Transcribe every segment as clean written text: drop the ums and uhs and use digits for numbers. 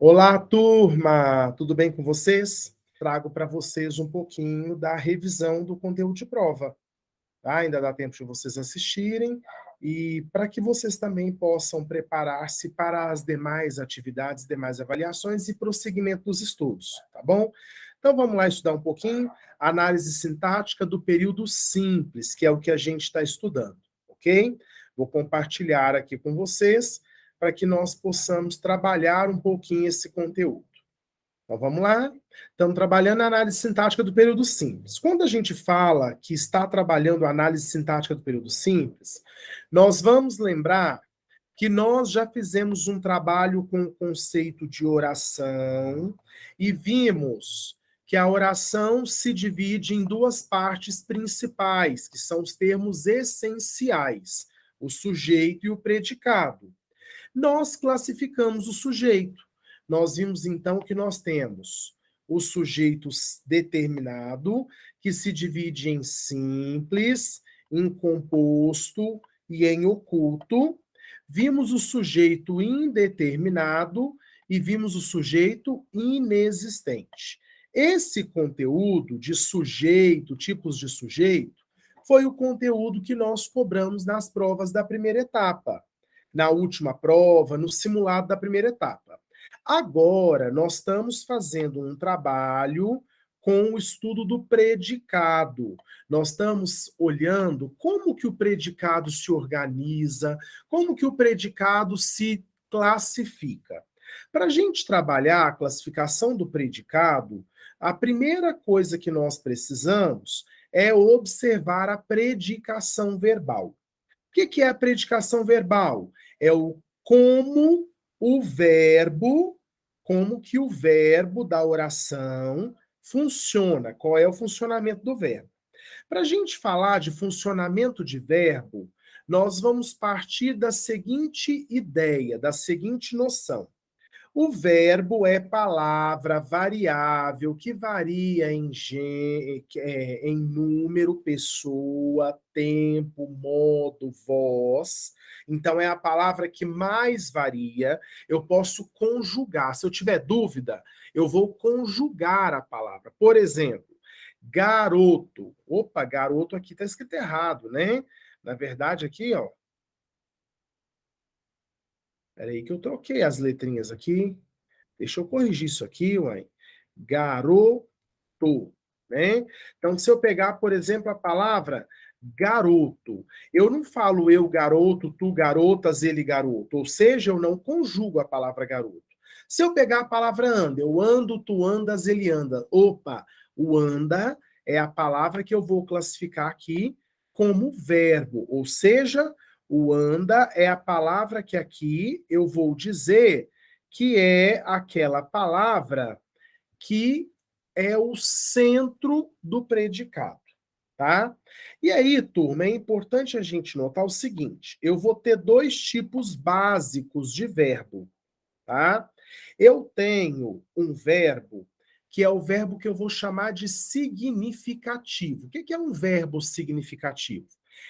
Olá, turma! Tudo bem com vocês? Trago para vocês um pouquinho da revisão do conteúdo de prova. Tá? Ainda dá tempo de vocês assistirem e para que vocês também possam preparar-se para as demais atividades, demais avaliações e prosseguimento dos estudos, tá bom? Então vamos lá estudar um pouquinho análise sintática do período simples, que é o que a gente está estudando, ok? Vou compartilhar aqui com vocês para que nós possamos trabalhar um pouquinho esse conteúdo. Então vamos lá? Estamos trabalhando a análise sintática do período simples. Quando a gente fala que está trabalhando a análise sintática do período simples, nós vamos lembrar que nós já fizemos um trabalho com o conceito de oração e vimos que a oração se divide em duas partes principais, que são os termos essenciais, o sujeito e o predicado. Nós classificamos o sujeito. Nós vimos então que nós temos o sujeito determinado, que se divide em simples, em composto e em oculto. Vimos o sujeito indeterminado e vimos o sujeito inexistente. Esse conteúdo de sujeito, tipos de sujeito, foi o conteúdo que nós cobramos nas provas da primeira etapa, na última prova, no simulado da primeira etapa. Agora, nós estamos fazendo um trabalho com o estudo do predicado. Nós estamos olhando como que o predicado se organiza, como que o predicado se classifica. Para a gente trabalhar a classificação do predicado, a primeira coisa que nós precisamos é observar a predicação verbal. O que é a predicação verbal? É o como que o verbo da oração funciona, qual é o funcionamento do verbo. Para a gente falar de funcionamento de verbo, nós vamos partir da seguinte ideia, da seguinte noção. O verbo é palavra variável que varia em número, pessoa, tempo, modo, voz. Então, é a palavra que mais varia. Eu posso conjugar. Se eu tiver dúvida, eu vou conjugar a palavra. Por exemplo, garoto. Opa, garoto aqui está escrito errado, né? Na verdade, aqui, ó. Peraí que eu troquei as letrinhas aqui. Deixa eu corrigir isso aqui, uai. Garoto, né? Então, se eu pegar, por exemplo, a palavra garoto, eu não falo eu garoto, tu garotas, ele garoto. Ou seja, eu não conjugo a palavra garoto. Se eu pegar a palavra anda, eu ando, tu andas, ele anda. Opa, o anda é a palavra que eu vou classificar aqui como verbo. Ou seja, o anda é a palavra que aqui eu vou dizer que é aquela palavra que é o centro do predicado, tá? E aí, turma, é importante a gente notar o seguinte: eu vou ter dois tipos básicos de verbo, tá? Eu tenho um verbo que é o verbo que eu vou chamar de significativo. O que é um verbo significativo?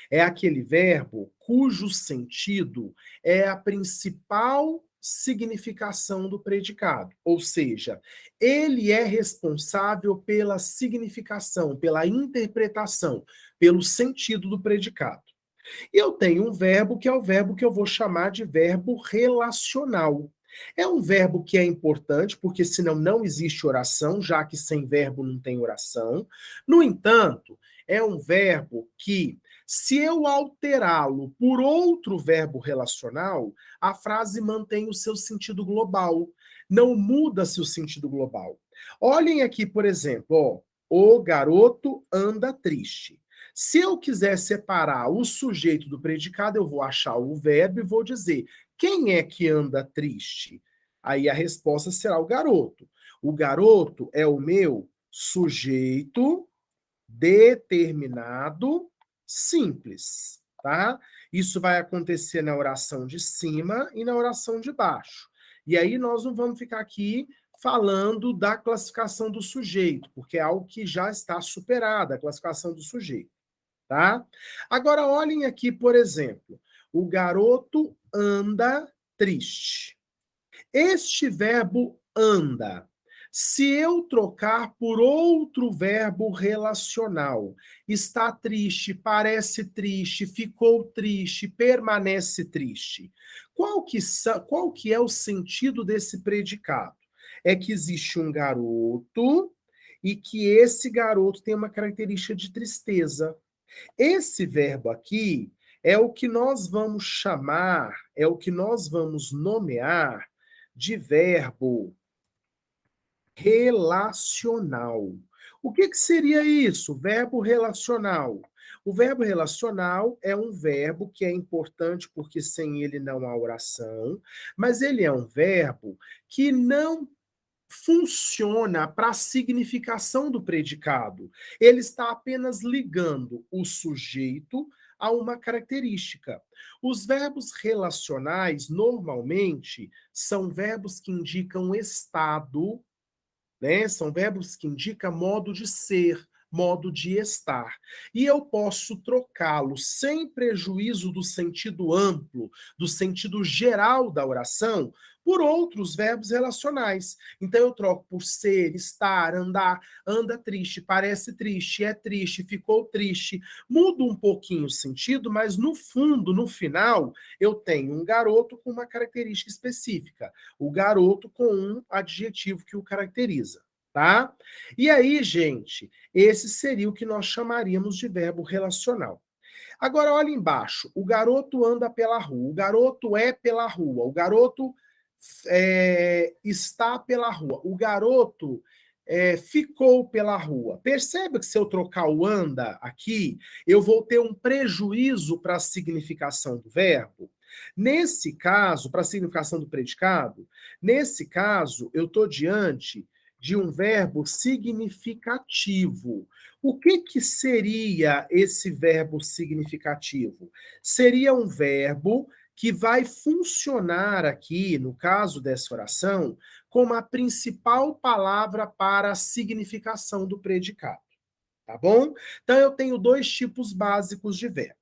É aquele verbo cujo sentido é a principal significação do predicado, ou seja, ele é responsável pela significação, pela interpretação, pelo sentido do predicado. E eu tenho um verbo que é o verbo que eu vou chamar de verbo relacional. É um verbo que é importante, porque senão não existe oração, já que sem verbo não tem oração. No entanto, é um verbo que, se eu alterá-lo por outro verbo relacional, a frase mantém o seu sentido global. Não muda-se o sentido global. Olhem aqui, por exemplo, ó, o garoto anda triste. Se eu quiser separar o sujeito do predicado, eu vou achar o verbo e vou dizer: quem é que anda triste? Aí a resposta será o garoto. O garoto é o meu sujeito determinado simples, tá? Isso vai acontecer na oração de cima e na oração de baixo. E aí nós não vamos ficar aqui falando da classificação do sujeito, porque é algo que já está superado, a classificação do sujeito, tá? Agora olhem aqui, por exemplo, o garoto anda triste. Este verbo anda. Se eu trocar por outro verbo relacional, está triste, parece triste, ficou triste, permanece triste. Qual que é o sentido desse predicado? É que existe um garoto e que esse garoto tem uma característica de tristeza. Esse verbo aqui é o que nós vamos chamar, é o que nós vamos nomear de verbo relacional. O que seria isso? Verbo relacional. O verbo relacional é um verbo que é importante porque sem ele não há oração, mas ele é um verbo que não funciona para a significação do predicado. Ele está apenas ligando o sujeito a uma característica. Os verbos relacionais, normalmente, são verbos que indicam estado, né? São verbos que indicam modo de ser, modo de estar. E eu posso trocá-lo sem prejuízo do sentido amplo, do sentido geral da oração, por outros verbos relacionais. Então eu troco por ser, estar, andar, anda triste, parece triste, é triste, ficou triste. Muda um pouquinho o sentido, mas no fundo, no final, eu tenho um garoto com uma característica específica, o garoto com um adjetivo que o caracteriza. Tá? E aí, gente, esse seria o que nós chamaríamos de verbo relacional. Agora, olha embaixo. O garoto anda pela rua. O garoto é pela rua. O garoto está pela rua. O garoto ficou pela rua. Perceba que se eu trocar o anda aqui, eu vou ter um prejuízo para a significação do verbo. Nesse caso, para a significação do predicado, nesse caso, eu estou diante de um verbo significativo. O que seria esse verbo significativo? Seria um verbo que vai funcionar aqui, no caso dessa oração, como a principal palavra para a significação do predicado. Tá bom? Então eu tenho dois tipos básicos de verbo.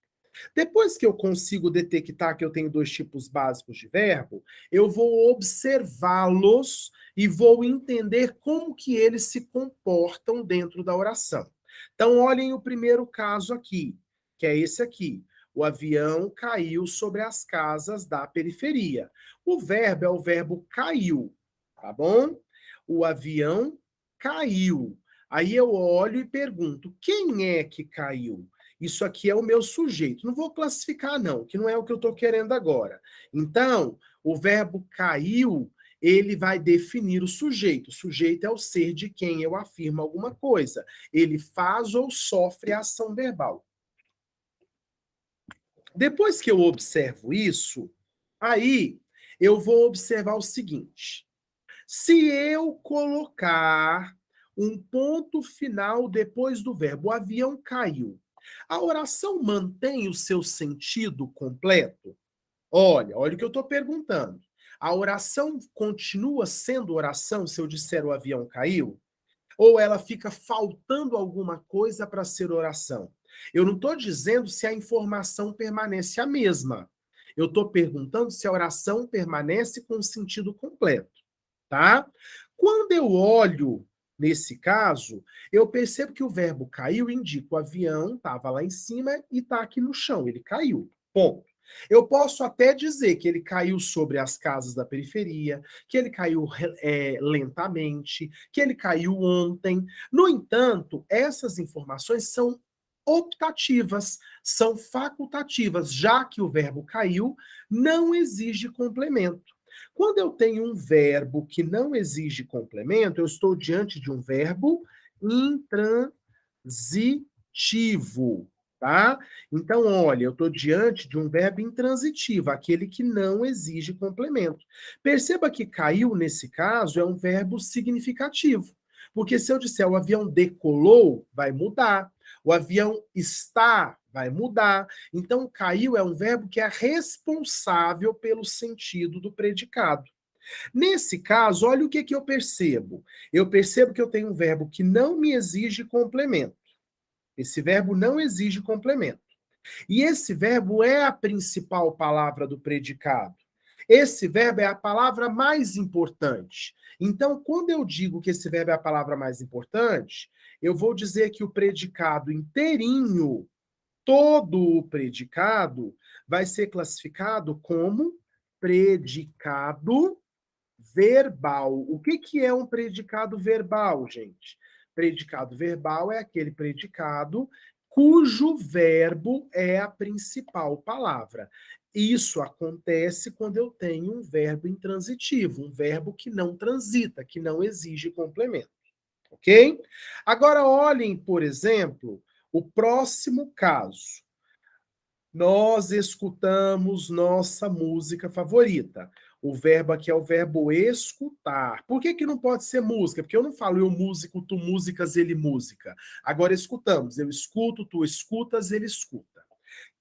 Depois que eu consigo detectar que eu tenho dois tipos básicos de verbo, eu vou observá-los e vou entender como que eles se comportam dentro da oração. Então, olhem o primeiro caso aqui, que é esse aqui. O avião caiu sobre as casas da periferia. O verbo é o verbo caiu, tá bom? O avião caiu. Aí eu olho e pergunto: quem é que caiu? Isso aqui é o meu sujeito. Não vou classificar, não, que não é o que eu estou querendo agora. Então, o verbo caiu, ele vai definir o sujeito. O sujeito é o ser de quem eu afirmo alguma coisa. Ele faz ou sofre a ação verbal. Depois que eu observo isso, aí eu vou observar o seguinte: se eu colocar um ponto final depois do verbo, o avião caiu, a oração mantém o seu sentido completo? Olha o que eu estou perguntando. A oração continua sendo oração se eu disser o avião caiu? Ou ela fica faltando alguma coisa para ser oração? Eu não estou dizendo se a informação permanece a mesma. Eu estou perguntando se a oração permanece com o sentido completo, tá? Quando eu olho nesse caso, eu percebo que o verbo caiu indica o avião estava lá em cima e está aqui no chão, ele caiu. Ponto. Eu posso até dizer que ele caiu sobre as casas da periferia, que ele caiu lentamente, que ele caiu ontem. No entanto, essas informações são optativas, são facultativas, já que o verbo caiu não exige complemento. Quando eu tenho um verbo que não exige complemento, eu estou diante de um verbo intransitivo, tá? Então, olha, eu estou diante de um verbo intransitivo, aquele que não exige complemento. Perceba que caiu, nesse caso, é um verbo significativo. Porque se eu disser o avião decolou, vai mudar. O avião está, vai mudar. Então, caiu é um verbo que é responsável pelo sentido do predicado. Nesse caso, olha o que eu percebo. Eu percebo que eu tenho um verbo que não me exige complemento. Esse verbo não exige complemento. E esse verbo é a principal palavra do predicado. Esse verbo é a palavra mais importante. Então, quando eu digo que esse verbo é a palavra mais importante, eu vou dizer que o predicado inteirinho, todo o predicado, vai ser classificado como predicado verbal. O que, que é um predicado verbal, gente? Predicado verbal é aquele predicado cujo verbo é a principal palavra. Isso acontece quando eu tenho um verbo intransitivo, um verbo que não transita, que não exige complemento, ok? Agora olhem, por exemplo, o próximo caso. Nós escutamos nossa música favorita. O verbo aqui é o verbo escutar. Por que que não pode ser música? Porque eu não falo eu músico, tu músicas, ele música. Agora escutamos. Eu escuto, tu escutas, ele escuta.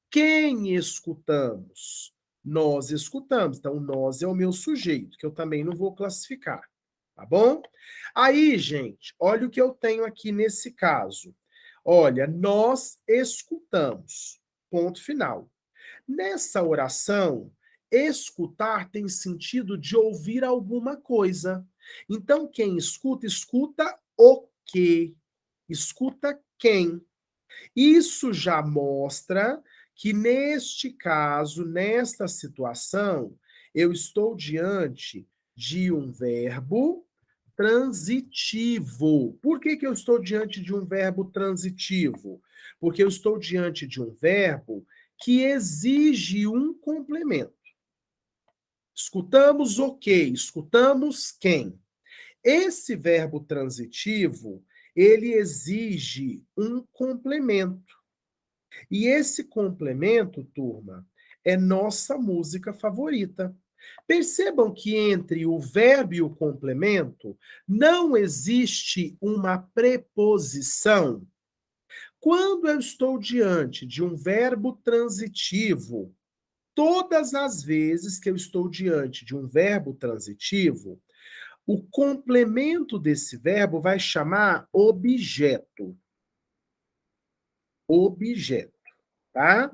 Quem escutamos? Nós escutamos. Então, nós é o meu sujeito, que eu também não vou classificar. Tá bom? Aí, gente, olha o que eu tenho aqui nesse caso. Olha, nós escutamos. Ponto final. Nessa oração, escutar tem sentido de ouvir alguma coisa. Então, quem escuta, escuta o quê? Escuta quem? Isso já mostra que, neste caso, nesta situação, eu estou diante de um verbo transitivo. Por que que eu estou diante de um verbo transitivo? Porque eu estou diante de um verbo que exige um complemento. Escutamos o quê? Escutamos quem? Esse verbo transitivo, ele exige um complemento. E esse complemento, turma, é nossa música favorita. Percebam que entre o verbo e o complemento não existe uma preposição. Quando eu estou diante de um verbo transitivo, todas as vezes que eu estou diante de um verbo transitivo, o complemento desse verbo vai chamar objeto. Objeto. Tá?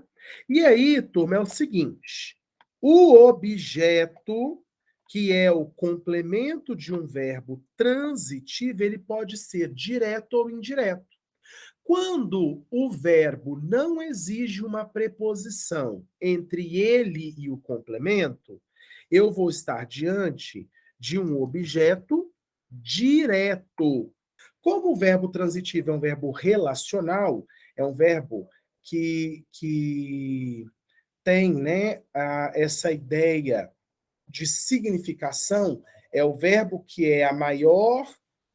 E aí, turma, é o seguinte: o objeto, que é o complemento de um verbo transitivo, ele pode ser direto ou indireto. Quando o verbo não exige uma preposição entre ele e o complemento, eu vou estar diante de um objeto direto. Como o verbo transitivo é um verbo relacional, é um verbo que tem, né, essa ideia de significação, é o verbo que é a maior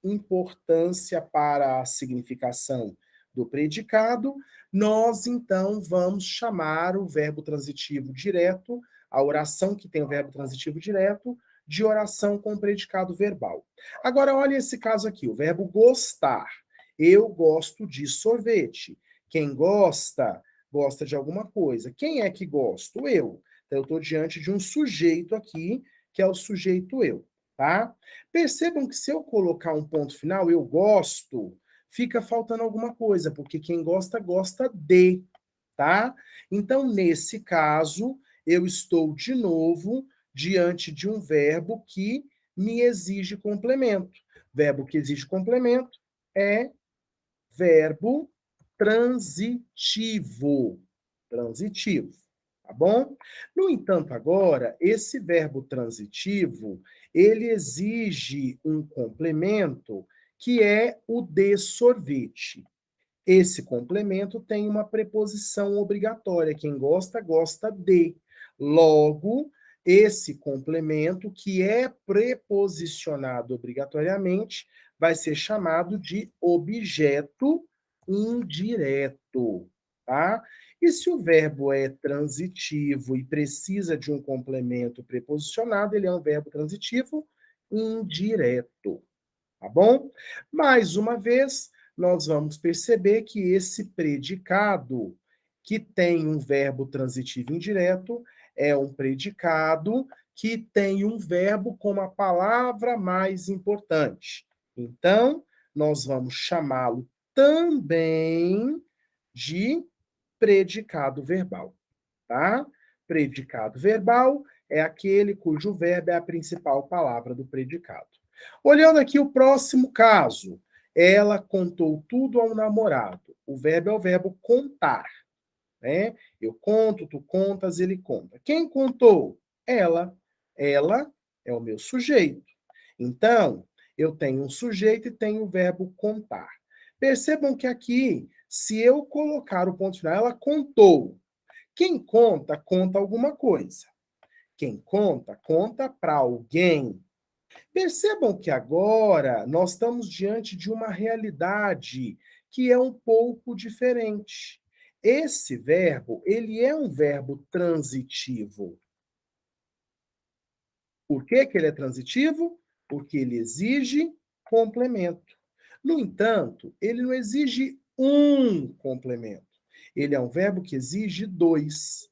importância para a significação do predicado, nós então vamos chamar o verbo transitivo direto, a oração que tem o verbo transitivo direto, de oração com predicado verbal. Agora, olha esse caso aqui, o verbo gostar. Eu gosto de sorvete. Quem gosta, gosta de alguma coisa. Quem é que gosto? Eu. Então, eu estou diante de um sujeito aqui, que é o sujeito eu, tá? Percebam que se eu colocar um ponto final, eu gosto, fica faltando alguma coisa, porque quem gosta, gosta de, tá? Então, nesse caso, eu estou de novo diante de um verbo que me exige complemento. Verbo que exige complemento é verbo transitivo. Transitivo, tá bom? No entanto, agora, esse verbo transitivo, ele exige um complemento que é o de sorvete. Esse complemento tem uma preposição obrigatória. Quem gosta, gosta de. Logo, esse complemento, que é preposicionado obrigatoriamente, vai ser chamado de objeto indireto, tá? E se o verbo é transitivo e precisa de um complemento preposicionado, ele é um verbo transitivo indireto, tá bom? Mais uma vez, nós vamos perceber que esse predicado, que tem um verbo transitivo indireto, é um predicado que tem um verbo como a palavra mais importante. Então, nós vamos chamá-lo também de predicado verbal, tá? Predicado verbal é aquele cujo verbo é a principal palavra do predicado. Olhando aqui o próximo caso, ela contou tudo ao namorado. O verbo é o verbo contar, né? Eu conto, tu contas, ele conta. Quem contou? Ela. Ela é o meu sujeito. Então, eu tenho um sujeito e tenho o verbo contar. Percebam que aqui, se eu colocar o ponto final, ela contou. Quem conta, conta alguma coisa. Quem conta, conta para alguém. Percebam que agora nós estamos diante de uma realidade que é um pouco diferente. Esse verbo, ele é um verbo transitivo. Por que que ele é transitivo? Porque ele exige complemento. No entanto, ele não exige um complemento. Ele é um verbo que exige dois.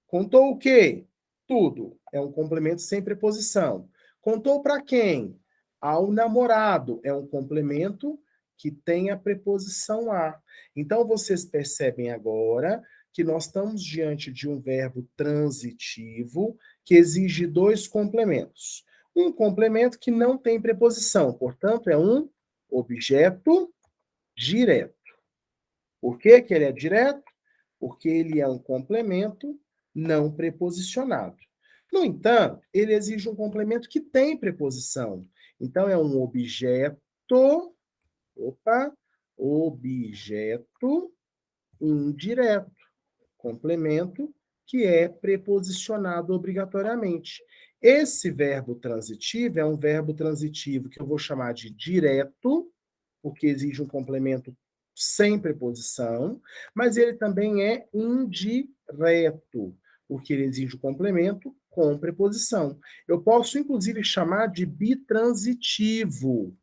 Contou o quê? Tudo. É um complemento sem preposição. Contou para quem? Ao namorado. É um complemento que tem a preposição a. Então, vocês percebem agora que nós estamos diante de um verbo transitivo que exige dois complementos. Um complemento que não tem preposição, portanto, é um objeto direto. Por que que ele é direto? Porque ele é um complemento não preposicionado. No entanto, ele exige um complemento que tem preposição. Então, é um objeto, objeto indireto, complemento que é preposicionado obrigatoriamente. Esse verbo transitivo é um verbo transitivo que eu vou chamar de direto, porque exige um complemento sem preposição, mas ele também é indireto, porque ele exige um complemento com preposição. Eu posso, inclusive, chamar de bitransitivo.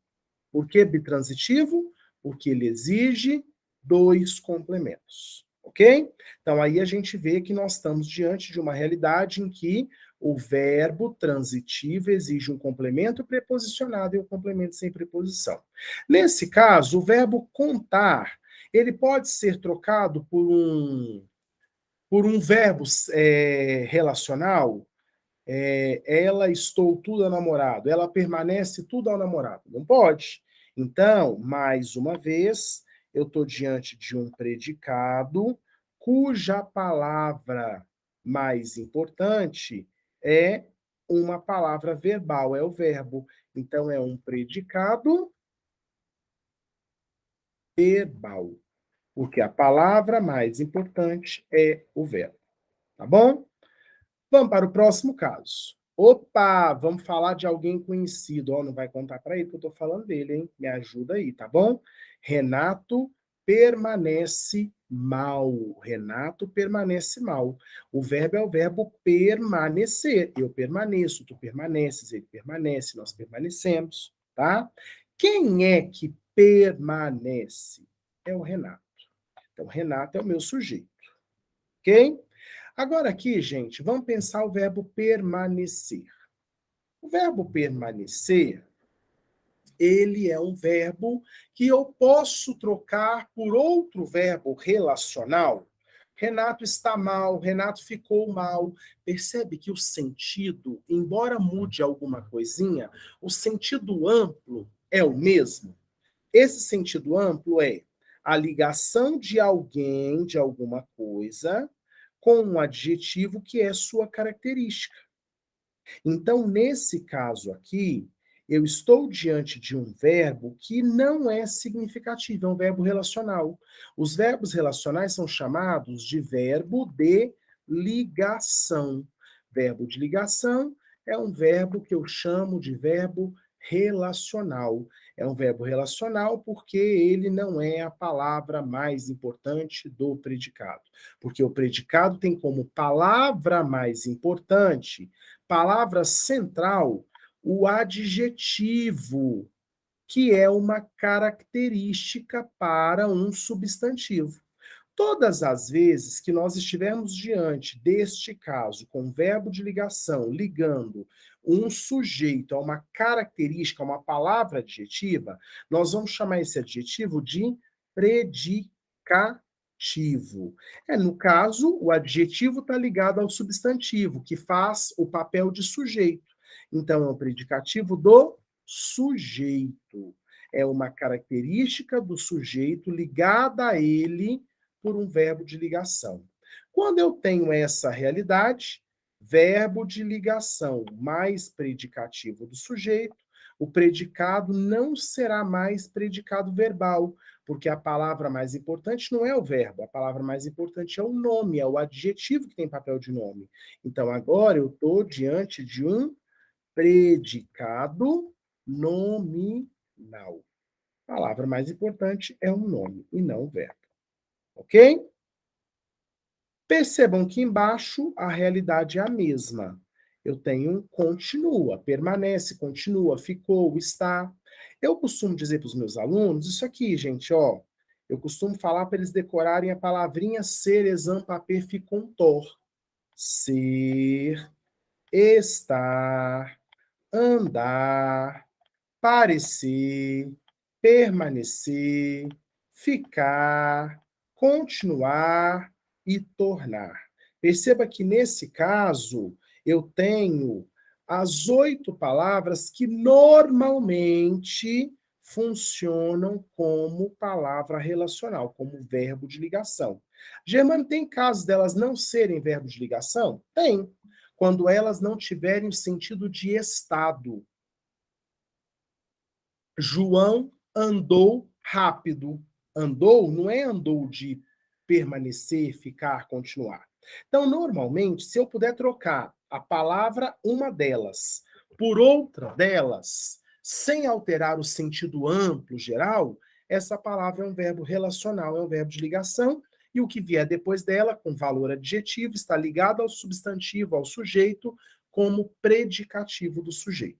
Por que bitransitivo? Porque ele exige dois complementos. Ok? Então, aí a gente vê que nós estamos diante de uma realidade em que o verbo transitivo exige um complemento preposicionado e um complemento sem preposição. Nesse caso, o verbo contar, ele pode ser trocado por um verbo relacional. Ela estou tudo ao namorado, ela permanece tudo ao namorado. Não pode. Então, mais uma vez, eu estou diante de um predicado cuja palavra mais importante é uma palavra verbal, é o verbo. Então, é um predicado verbal, porque a palavra mais importante é o verbo. Tá bom? Vamos para o próximo caso. Opa, vamos falar de alguém conhecido. Ó, não vai contar para ele que eu estou falando dele, hein? Me ajuda aí, tá bom? Renato permanece mal. Renato permanece mal. O verbo é o verbo permanecer. Eu permaneço, tu permaneces, ele permanece, nós permanecemos, tá? Quem é que permanece? É o Renato. Então, Renato é o meu sujeito, ok? Agora aqui, gente, vamos pensar o verbo permanecer. O verbo permanecer, ele é um verbo que eu posso trocar por outro verbo relacional. Renato está mal, Renato ficou mal. Percebe que o sentido, embora mude alguma coisinha, o sentido amplo é o mesmo. Esse sentido amplo é a ligação de alguém, de alguma coisa, com um adjetivo que é sua característica. Então, nesse caso aqui, eu estou diante de um verbo que não é significativo, é um verbo relacional. Os verbos relacionais são chamados de verbo de ligação. Verbo de ligação é um verbo que eu chamo de verbo relacional. É um verbo relacional porque ele não é a palavra mais importante do predicado. Porque o predicado tem como palavra mais importante, palavra central, o adjetivo, que é uma característica para um substantivo. Todas as vezes que nós estivermos diante deste caso, com verbo de ligação, ligando um sujeito a uma característica, a uma palavra adjetiva, nós vamos chamar esse adjetivo de predicativo. adjetivo. No caso, o adjetivo está ligado ao substantivo, que faz o papel de sujeito. Então, é um predicativo do sujeito. É uma característica do sujeito ligada a ele por um verbo de ligação. Quando eu tenho essa realidade, verbo de ligação mais predicativo do sujeito, o predicado não será mais predicado verbal, porque a palavra mais importante não é o verbo, a palavra mais importante é o nome, é o adjetivo que tem papel de nome. Então, agora eu estou diante de um predicado nominal. A palavra mais importante é o nome e não o verbo. Ok? Percebam que embaixo a realidade é a mesma. Eu tenho continua, permanece, continua, ficou, está. Eu costumo dizer para os meus alunos isso aqui, gente, ó. Eu costumo falar para eles decorarem a palavrinha ser, exam, paper, ficuntor. Ser, estar, andar, parecer, permanecer, ficar, continuar e tornar. Perceba que nesse caso eu tenho as 8 palavras que normalmente funcionam como palavra relacional, como verbo de ligação. Germano, tem casos delas não serem verbo de ligação? Tem. Quando elas não tiverem o sentido de estado. João andou rápido. Andou não é andou de permanecer, ficar, continuar. Então, normalmente, se eu puder trocar a palavra uma delas por outra delas, sem alterar o sentido amplo, geral, essa palavra é um verbo relacional, é um verbo de ligação, e o que vier depois dela, com valor adjetivo, está ligado ao substantivo, ao sujeito, como predicativo do sujeito.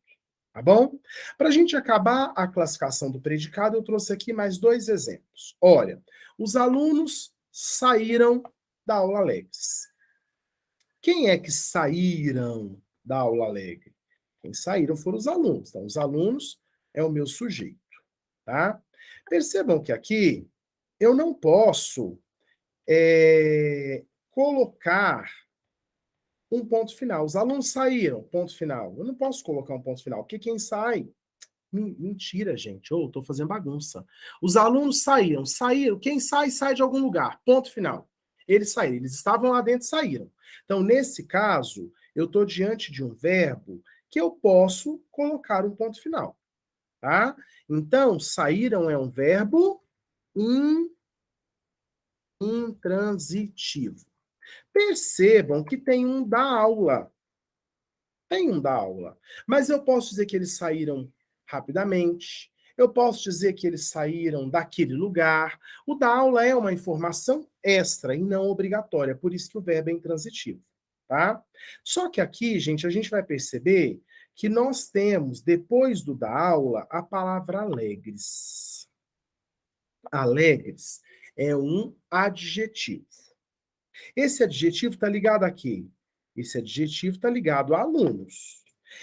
Tá bom? Para a gente acabar a classificação do predicado, eu trouxe aqui mais 2 exemplos. Olha, os alunos saíram da aula alegres. Quem é que saíram da aula alegre? Quem saíram foram os alunos. Então, os alunos é o meu sujeito, tá? Percebam que aqui eu não posso colocar um ponto final. Os alunos saíram, ponto final. Eu não posso colocar um ponto final, porque quem sai mentira, gente. Ou tô fazendo bagunça. Os alunos saíram, saíram. Quem sai, sai de algum lugar. Ponto final. Eles saíram. Eles estavam lá dentro e saíram. Então, nesse caso, eu estou diante de um verbo que eu posso colocar um ponto final. Tá? Então, saíram é um verbo intransitivo. Percebam que tem um da aula. Tem um da aula. Mas eu posso dizer que eles saíram rapidamente. Eu posso dizer que eles saíram daquele lugar. O da aula é uma informação extra e não obrigatória, por isso que o verbo é intransitivo, tá? Só que aqui, gente, a gente vai perceber que nós temos, depois do da aula, a palavra alegres. Alegres é um adjetivo. Esse adjetivo está ligado a quê? Esse adjetivo está ligado a alunos.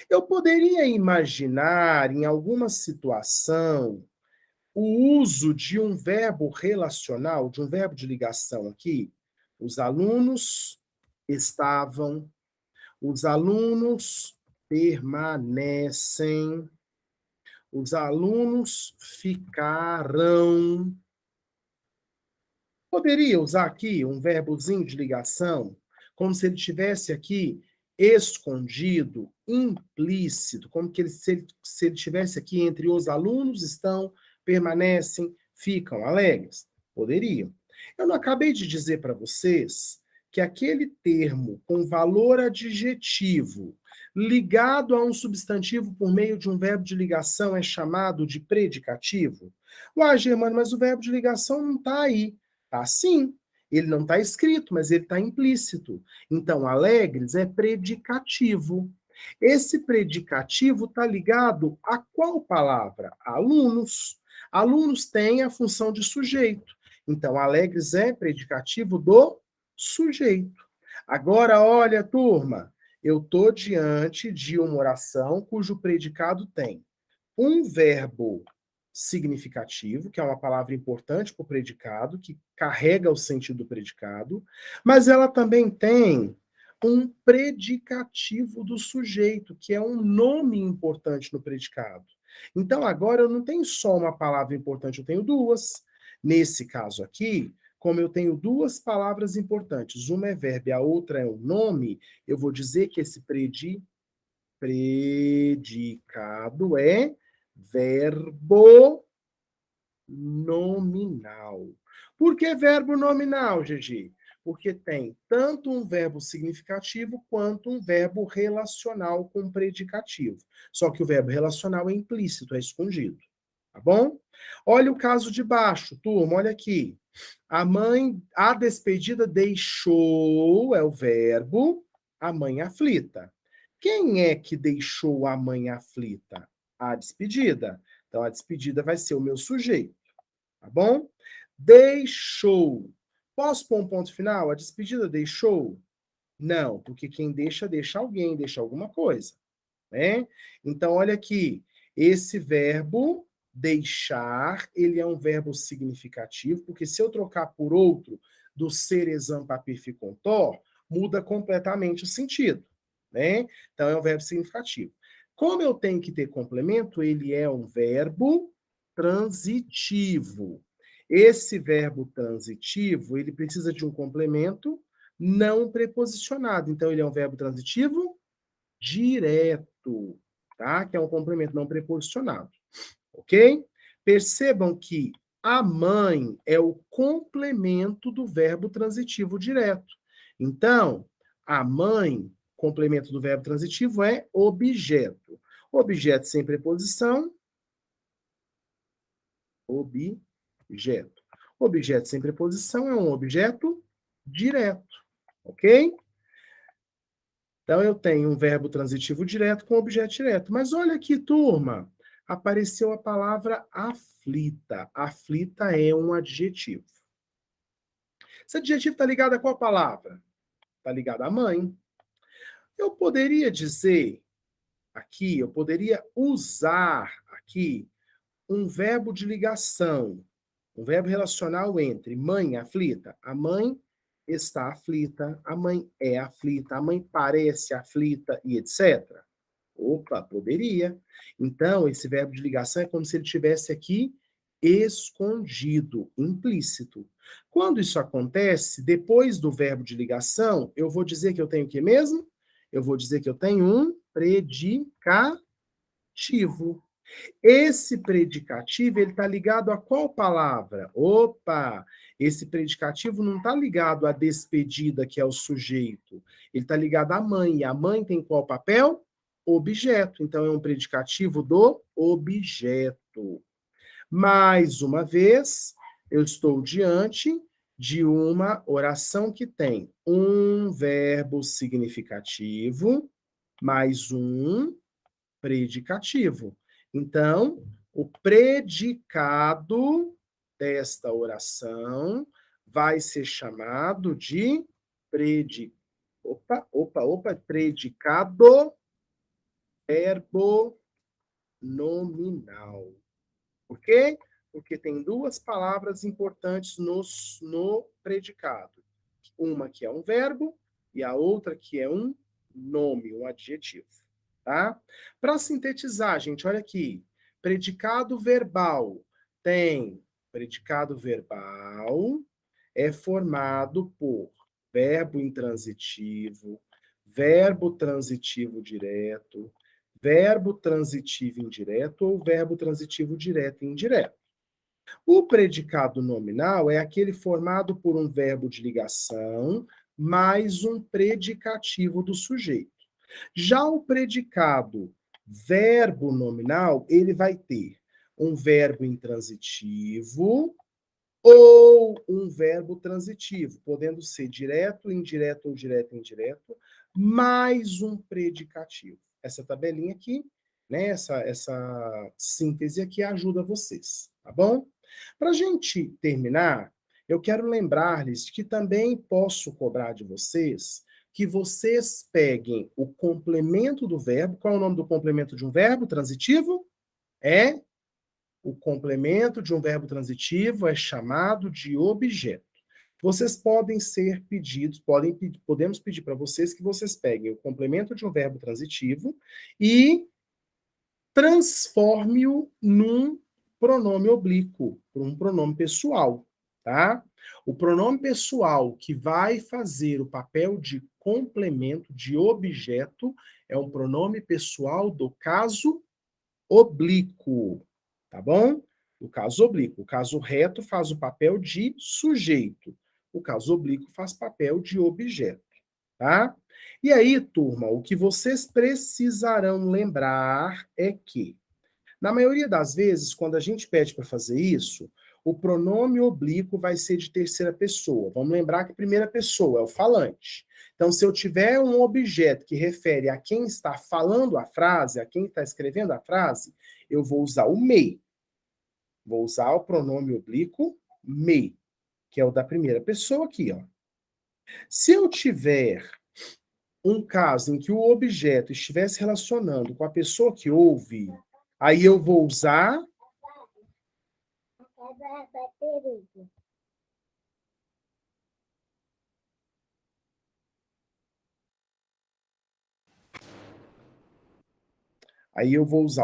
Eu poderia imaginar, em alguma situação, o uso de um verbo relacional, de um verbo de ligação aqui. Os alunos estavam, os alunos permanecem, os alunos ficaram. Poderia usar aqui um verbozinho de ligação, como se ele tivesse aqui escondido, implícito, como que se ele tivesse aqui entre os alunos estão, permanecem, ficam alegres? Poderia. Eu não acabei de dizer para vocês que aquele termo com valor adjetivo ligado a um substantivo por meio de um verbo de ligação é chamado de predicativo? Uai, Germano, mas o verbo de ligação não está aí. Tá sim. Ele não está escrito, mas ele está implícito. Então, alegres é predicativo. Esse predicativo está ligado a qual palavra? Alunos. Alunos têm a função de sujeito. Então, alegres é predicativo do sujeito. Agora, olha, turma, eu estou diante de uma oração cujo predicado tem um verbo significativo, que é uma palavra importante para o predicado, que carrega o sentido do predicado, mas ela também tem um predicativo do sujeito, que é um nome importante no predicado. Então, agora eu não tenho só uma palavra importante, eu tenho duas. Nesse caso aqui, como eu tenho duas palavras importantes, uma é verbo e a outra é um nome, eu vou dizer que esse predicado é verbo nominal. Por que verbo nominal, GG? Porque tem tanto um verbo significativo quanto um verbo relacional com predicativo. Só que o verbo relacional é implícito, é escondido. Tá bom? Olha o caso de baixo, turma, olha aqui. A despedida deixou, é o verbo, a mãe aflita. Quem é que deixou a mãe aflita? A despedida. Então, a despedida vai ser o meu sujeito, tá bom? Deixou. Posso pôr um ponto final? A despedida deixou? Não, porque quem deixa, deixa alguém, deixa alguma coisa, né? Então, olha aqui, esse verbo deixar, ele é um verbo significativo, porque se eu trocar por outro do ser, exam, papir, ficontor, muda completamente o sentido, né? Então, é um verbo significativo. Como eu tenho que ter complemento, ele é um verbo transitivo. Esse verbo transitivo, ele precisa de um complemento não preposicionado. Então, ele é um verbo transitivo direto, tá? Que é um complemento não preposicionado, ok? Percebam que a mãe é o complemento do verbo transitivo direto. Então, a mãe, complemento do verbo transitivo, é objeto. Objeto sem preposição, objeto. Objeto sem preposição é um objeto direto, ok? Então, eu tenho um verbo transitivo direto com objeto direto. Mas olha aqui, turma, apareceu a palavra aflita. Aflita é um adjetivo. Esse adjetivo está ligado a qual palavra? Está ligado à mãe. Eu poderia dizer aqui, eu poderia usar aqui um verbo de ligação, um verbo relacional entre mãe e aflita. A mãe está aflita, a mãe é aflita, a mãe parece aflita e etc. Opa, poderia. Então, esse verbo de ligação é como se ele tivesse aqui escondido, implícito. Quando isso acontece, depois do verbo de ligação, eu vou dizer que eu tenho o que mesmo? Eu vou dizer que eu tenho um predicativo. Esse predicativo, ele está ligado a qual palavra? Opa! Esse predicativo não está ligado à despedida, que é o sujeito. Ele está ligado à mãe. E a mãe tem qual papel? Objeto. Então, é um predicativo do objeto. Mais uma vez, eu estou diante de uma oração que tem um verbo significativo mais um predicativo. Então, o predicado desta oração vai ser chamado de predicado verbo nominal. Por quê? Porque tem duas palavras importantes no predicado. Uma que é um verbo e a outra que é um nome, um adjetivo. Tá? Para sintetizar, gente, olha aqui. Predicado verbal tem predicado verbal é formado por verbo intransitivo, verbo transitivo direto, verbo transitivo indireto ou verbo transitivo direto e indireto. O predicado nominal é aquele formado por um verbo de ligação mais um predicativo do sujeito. Já o predicado verbo nominal, ele vai ter um verbo intransitivo ou um verbo transitivo, podendo ser direto, indireto ou direto, indireto, mais um predicativo. Essa tabelinha aqui, né, essa síntese aqui ajuda vocês, tá bom? Para a gente terminar, eu quero lembrar-lhes que também posso cobrar de vocês que vocês peguem o complemento do verbo. Qual é o nome do complemento de um verbo transitivo? É O complemento de um verbo transitivo é chamado de objeto. Vocês podem ser pedidos, podemos pedir para vocês que vocês peguem o complemento de um verbo transitivo e transforme-o num pronome oblíquo, um pronome pessoal, tá? O pronome pessoal que vai fazer o papel de complemento de objeto é um pronome pessoal do caso oblíquo, tá bom? O caso oblíquo. O caso reto faz o papel de sujeito. O caso oblíquo faz papel de objeto, tá? E aí, turma, o que vocês precisarão lembrar é que, na maioria das vezes, quando a gente pede para fazer isso, o pronome oblíquo vai ser de terceira pessoa. Vamos lembrar que primeira pessoa é o falante. Então, se eu tiver um objeto que refere a quem está falando a frase, a quem está escrevendo a frase, eu vou usar o me. Vou usar o pronome oblíquo me, que é o da primeira pessoa aqui, ó. Se eu tiver um caso em que o objeto estivesse relacionando com a pessoa que ouve, aí eu vou usar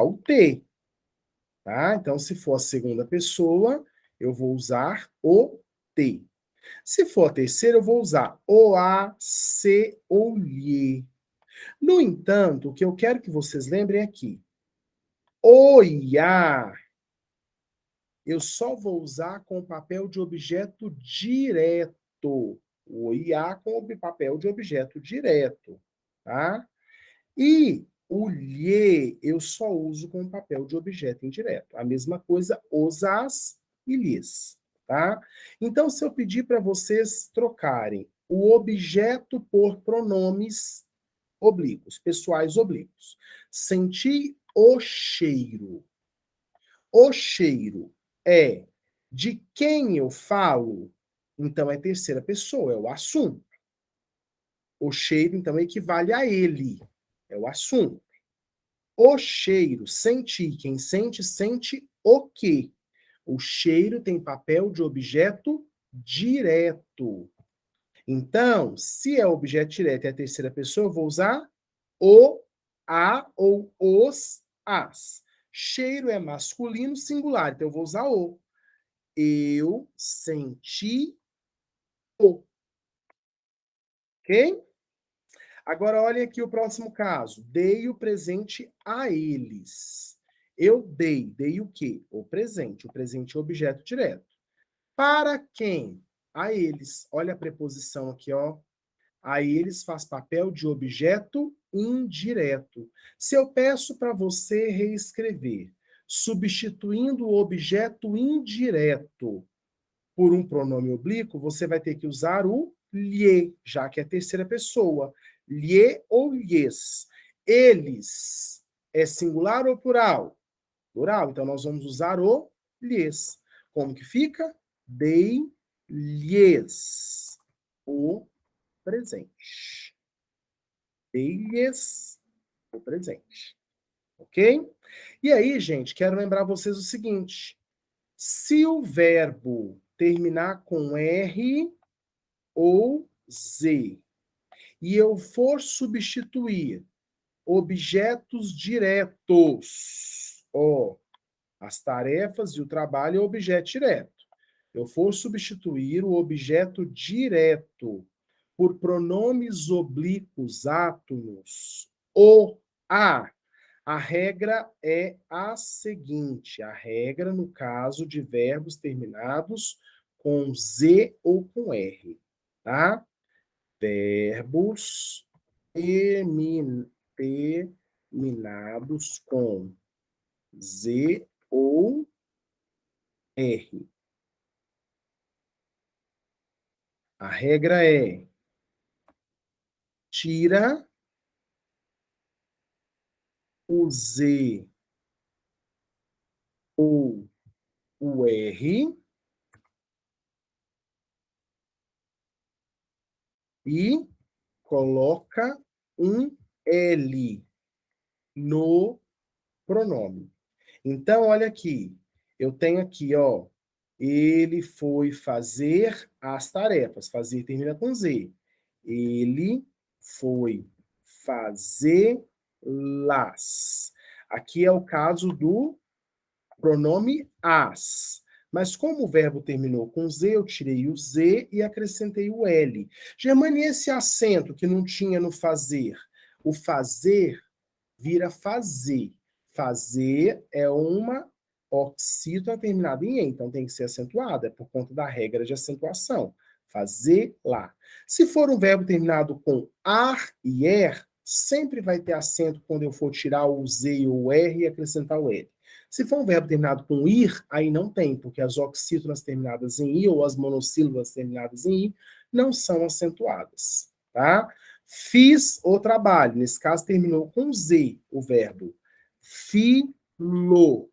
o T, tá? Então, se for a segunda pessoa, eu vou usar o T. Se for a terceira, eu vou usar o, a, se ou lhe. No entanto, o que eu quero que vocês lembrem aqui, o e a, eu só vou usar com o papel de objeto direto. O e a com o papel de objeto direto, tá? E o lhe eu só uso com o papel de objeto indireto. A mesma coisa, os, as e lhes, tá? Então, se eu pedir para vocês trocarem o objeto por pronomes oblíquos, pessoais oblíquos. Senti o cheiro. O cheiro é de quem eu falo, então é terceira pessoa, é o assunto. O cheiro, então, equivale a ele, é o assunto. O cheiro, senti, quem sente, sente o quê? O cheiro tem papel de objeto direto. Então, se é objeto direto e é a terceira pessoa, eu vou usar o, a ou os, as. Cheiro é masculino singular, então eu vou usar o. Eu senti o. Ok? Agora, olhem aqui o próximo caso. Dei o presente a eles. Eu dei o quê? O presente. O presente é objeto direto. Para quem? A eles. Olha a preposição aqui, ó. A eles faz papel de objeto indireto. Se eu peço para você reescrever, substituindo o objeto indireto por um pronome oblíquo, você vai ter que usar o lhe, já que é terceira pessoa. Lhe ou lhes. Eles é singular ou plural? Plural. Então, nós vamos usar o lhes. Como que fica? Dei-lhes o presente. Dei-lhes o presente. Ok? E aí, gente, quero lembrar vocês o seguinte. Se o verbo terminar com R ou Z e eu for substituir objetos diretos, ó, as tarefas e o trabalho é objeto direto. Eu for substituir o objeto direto por pronomes oblíquos átonos, o, a regra é a seguinte: a regra no caso de verbos terminados com Z ou com R, tá? Verbos terminados com Z ou R. A regra é tira o Z ou o R e coloca um L no pronome. Então, olha aqui. eu tenho aqui, ó, ele foi fazer as tarefas. Fazer termina com Z. Ele foi fazê-las. Aqui é o caso do pronome as. Mas como o verbo terminou com Z, eu tirei o Z e acrescentei o L. Germane, esse acento que não tinha no fazer? O fazer vira fazer. Fazer é uma oxítona terminada em E, então tem que ser acentuada, é por conta da regra de acentuação. Fazer lá. Se for um verbo terminado com ar e er, sempre vai ter acento quando eu for tirar o Z e o R e acrescentar o L. Se for um verbo terminado com ir, aí não tem, porque as oxítonas terminadas em I ou as monossílabas terminadas em I não são acentuadas, tá? Fiz o trabalho, nesse caso terminou com Z, o verbo. Filo,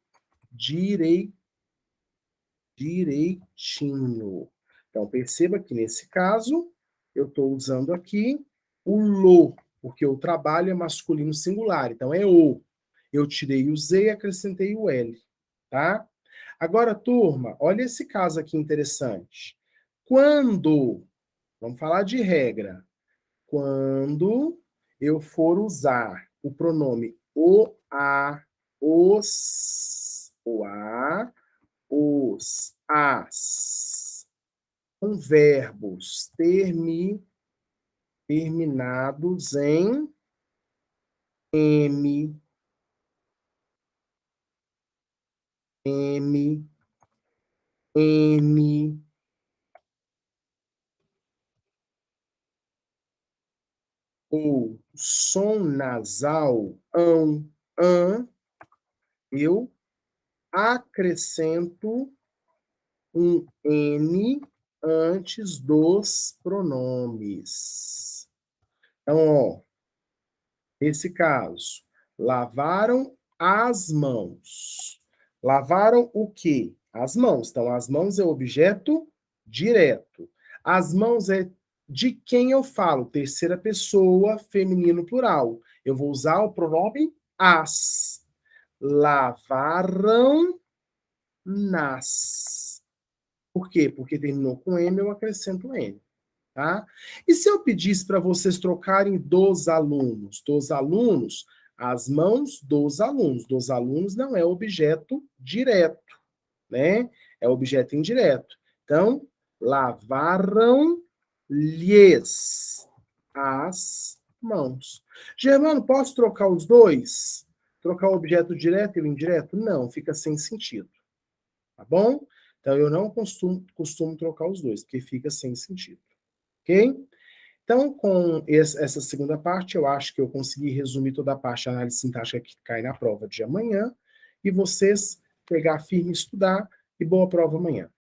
direitinho. Então, perceba que nesse caso, eu estou usando aqui o lo, porque o trabalho é masculino singular, então é o. Eu tirei o Z e acrescentei o L, tá? Agora, turma, olha esse caso aqui interessante. Quando, vamos falar de regra, quando eu for usar o pronome o, a, os, as, com verbos terminados em M, M, N, ou som nasal, eu acrescento um N antes dos pronomes. Então, ó, esse caso, lavaram as mãos. Lavaram o quê? As mãos. Então, as mãos é objeto direto. As mãos é de quem eu falo? Terceira pessoa, feminino plural. Eu vou usar o pronome as. Lavaram nas. Por quê? Porque terminou com M, eu acrescento N. Tá? E se eu pedisse para vocês trocarem dos alunos, as mãos dos alunos não é objeto direto, né? É objeto indireto. Então, lavaram-lhes as mãos. Germano, posso trocar os dois? Trocar o objeto direto e o indireto? Não, fica sem sentido. Tá bom? Então, eu não costumo trocar os dois, porque fica sem sentido. Ok? Então, com essa segunda parte, eu acho que eu consegui resumir toda a parte de análise sintática que cai na prova de amanhã, e vocês pegar firme e estudar, e boa prova amanhã.